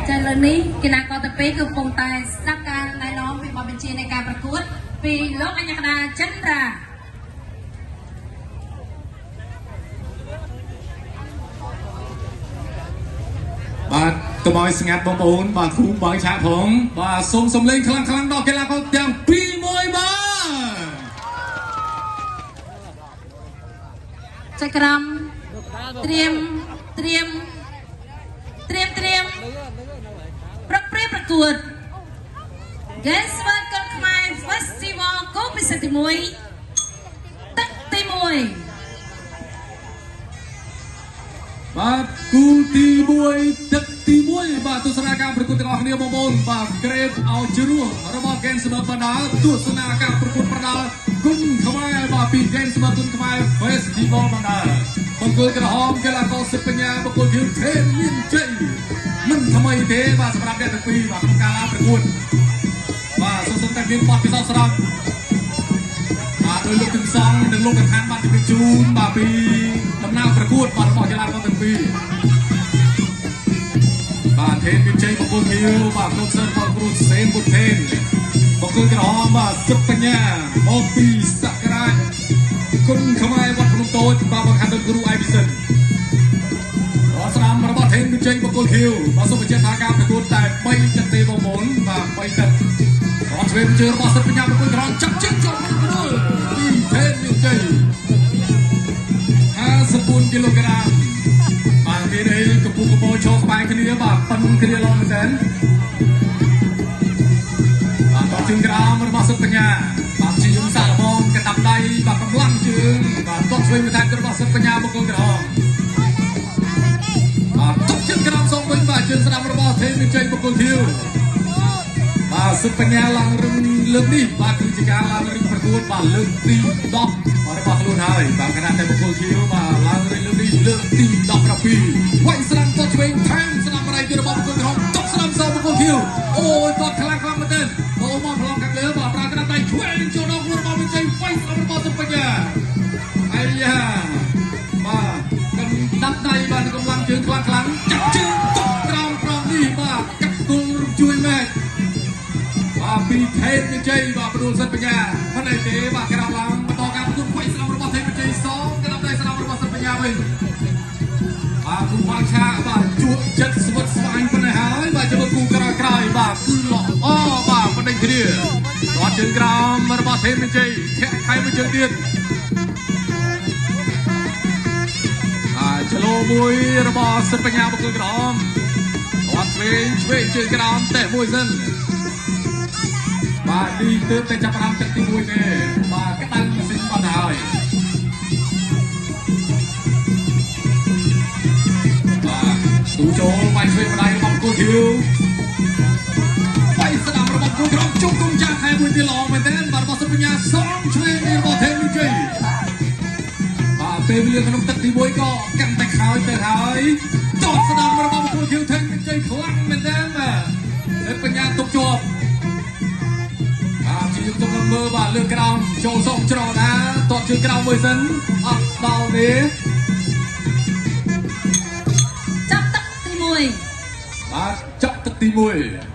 ចាលើនេះគណៈកតពេគឺកំពុងតែស្ដាប់ការណែនាំពីបទបញ្ជានៃការប្រកួតពីលោកអញ្ញាកណាចិនរាបាទកុំឲ្យស្ងាត់បងប្អូនបាទគ្រូបើឆាកផងបាទសូមសំលេងខ្លាំងៗដល់កីឡាករទាំងពីរមួយបាទចក្រមត្រៀមប្រឹកព្រៀបប្រកួត Games World Cup ខ្មែរ Festival គោលពិសេសទី1ទឹកទី1បាទគូទី1ទឹកទី1បាទទស្សនាការប្រកួតទាំងអស់គ្នាបងប្អូនបាទក្រេបឲ្យជ្រោះរបស់ Games World បណ្ដាទស្សនាការប្រកួតប្រដាល់គុណខ្មែរបាទពី Games World គុណខ្មែរ Festival បណ្ដាបង្គោលក្រហមកីឡាករសិទ្ធិបញ្ញាបង្គោលខៀវថេនមានជ័យមិនថ្មីទេបាទសម្រាប់អ្នកទាំងពីរបាទក្នុងការឡើងប្រកួតបាទសូមតែមានបទពិសោធន៍ស្រាប់បាទដោយលោកទាំងសងនិងលោកកថានបាទជម្រាបជូនបាទពីដំណើរប្រកួតបាទរបស់កីឡាករទាំងពីរបាទថេនមានជ័យបង្គោលខៀវបាទលោកសិនបាទគ្រូសេនបុត្រថេនបង្គោលក្រហមបាទសិទ្ធិបញ្ញាមកពីសក្ការៈគុណខ្មែរវត្តភ្នំតូចបាទបង្ហាត់ដោយគ្រូអៃវិសិនស្ដាំរបស់ថេនមានជ័យបង្គោលខៀវបាទសូមបញ្ជាក់ថាការប្រកួតតែ3ទឹកទេបងប្អូនបាទ3ទឹកអត់ឆ្វេងជើងរបស់សិទ្ធិបញ្ញាបង្គោលក្រហមចាប់ជើងជាប់មុខនោះពីថេនមានជ័យ54គីឡូក្រាមបាទគេនេះកំពុងកំបោឈរក្បែរគ្នាបាទប៉ិនគ្នាឡងមែនតើបាទតជើងក្រោមរបស់សិទ្ធិបញ្ញាបាទជាយំសាកល្បងកណ្ដាប់ដៃបាទកម្លាំងជើងបាទតឆ្វេងមួយថែមរបស់សិទ្ធិបញ្ញាបង្គោលក្រហមបាទតជើងក្រោមសងវិញបាទជើងស្ដាំរបស់ថេនមានជ័យបង្គោលខៀវបាទសិទ្ធិបញ្ញាឡើងរឹងលើកនេះបាទគឺជាការឡើងរឹងប្រកួតបាទលើកទី10បាទរបស់ខ្លួនហើយបាទខណៈតែបង្គោលខៀវបាទឡើងរឹងលើកនេះលើកទី17វាយស្ដាំតឆ្វេងថែមស្ដាំរៃទៀតរបស់បង្គោលក្រហមតស្ដាំសងបង្គោលខៀវអូយតខ្លាំងមែនទែនអូមកប្រឡងខាងលើបាទប្រើក្រាបដៃឆ្វេងចូលដល់ខ្លួនរបស់វិជ័យវាយស្ដាំរបស់សិទ្ធិបញ្ញាអាយ៉ាបាទកណ្ដាប់ដៃបាទកម្លាំងជើងខ្លាំងចាប់ជើងតក្រោមប្រងនេះបាទកាត់គល់ជួយមែនបាទពីថេនវិជ័យបាទបដួលសិទ្ធិបញ្ញាមិនអីទេបាទក្រោមឡើងបន្តការប្រកួតវាយស្ដាំរបស់ថេនវិជ័យសងកណ្ដាប់ដៃស្ដាំរបស់សិទ្ធិបញ្ញាវិញបាទគូបាល់ឆាបាទជួបចិត្តស្វិតស្វាញប៉ុណ្ណេះហើយបាទជាមួយគូក្រោយបាទគឺល្អបាទបណ្ដេញគ្នាគាត់ជើងក្រោមរបស់ថេនវិជ័យធាក់ខៃមួយជើងទៀតឆ្លោមួយរបស់សិទ្ធិបញ្ញាបង្គោលក្រហមគាត់ឆ្វេងជើងក្រោមតែមួយសិនបាទនេះទើបតែចាប់ផ្ដើមទឹកទី1ទេបាទក្តៅម៉ាស៊ីនបាត់ហើយបាទទូចូលវាយឆ្វេងម្ដាយរបស់បង្គោលខៀវវាយស្ដាំរបស់បង្គោលក្រហមជុំគុំចាស់ខែមួយទៀតល្អមែនទែនបាទរបស់សិទ្ធិបញ្ញាសងឆ្វេងរបស់ថេនវិជ័យពេលវេលាក្នុងទឹកទី1ក៏កាន់តែខោយទៅហើយចោតស្ដាំរបស់បង្គោលខៀវថេនមានជ័យខ្លាំងមែនទែនបាទបញ្ញាទុកជាប់ជាយុទ្ធទៅមើលបាទលើក្រោមចូលសងច្រកណាតតជើងក្រោមមួយសិនអត់ដល់ទេចាប់ទឹកទី1បាទចាប់ទឹកទី1